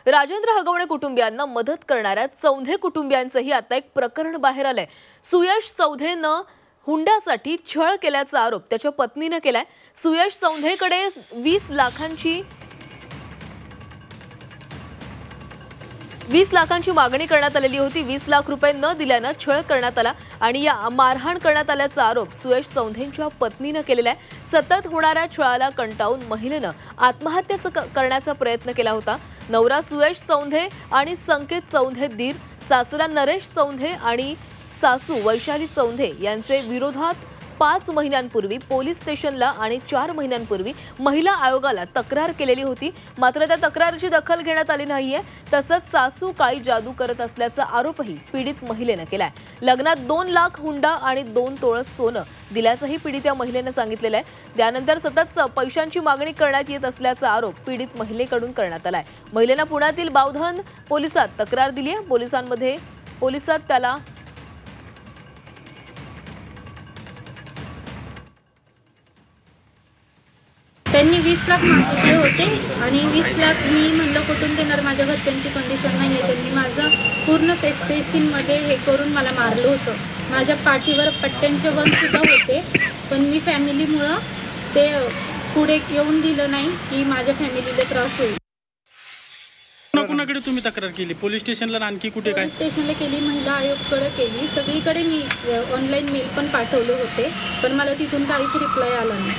राजेंद्र हगवणे कुटुंबियांना मदत करणाऱ्या चौंधे कुटुंबियांचंही आता एक प्रकरण बाहेर आलंय। सुयश चौधेनं हुंड्यासाठी छळ केल्याचा आरोप त्याच्या पत्नीने केलाय। सुयश चौधेकडे 20 लाखांची मागणी करण्यात आलेली होती। 20 लाख रुपये न दिल्यानं छळ करण्यात आला आणि या मारहाण करण्यात आल्याचा आरोप सुयश चौधेंच्या पत्नीने केलेला आहे। सतत होणाऱ्या छळाला कंटाळून महिलेनं आत्महत्या करण्याचा प्रयत्न केला होता। नवरा सुयश चौधे आणि संकेत चौधे दीर, सासरा नरेश चौधे आणि सासू वैशाली चौधे यांचे विरोधात 5 महिन्यांपूर्वी पोलीस स्टेशनला आणि 4 महिन्यांपूर्वी महिला आयोगाला तक्रार केलेली होती। मात्र त्या तक्रारीची दखल घेण्यात आली नाहीये। तसंच सासू काळी जादू करत असल्याचा आरोपही पीडित महिलेने केलाय। लग्नात 2 लाख हुंडा आणि 2 तोळ सोनं दिल्याचंही पीडित महिलेने सांगितलेलं आहे। त्यानंतर सतत पैशांची मागणी करण्यात येत असल्याचा आरोप पीडित महिलेकडून करण्यात आलाय। महिलेने पुण्यातील बावधन पोलिसात तक्रार दिली आहे। पोलिसात त्याला त्यांनी 20 लाख मागितले होते आणि 20 लाख मी म्हणलं कुठून देणार, माझ्या घरच्यांची कंडिशन नाही आहे। त्यांनी माझं पूर्ण पेसिनमध्ये हे करून मला मारलं होतं। माझ्या पाठीवर पट्ट्यांचे वनसुद्धा होते, पण मी फॅमिलीमुळं ते पुढे येऊन दिलं नाही की माझ्या फॅमिलीला त्रास होईल। कुणाकडे तुम्ही तक्रार केली? पोलीस स्टेशनला आणखी कुठे? काय पोलीस स्टेशनला केली, महिला आयोगकडे केली, सगळीकडे मी ऑनलाईन मेल पण पाठवले होते, पण मला तिथून काहीच रिप्लाय आला नाही।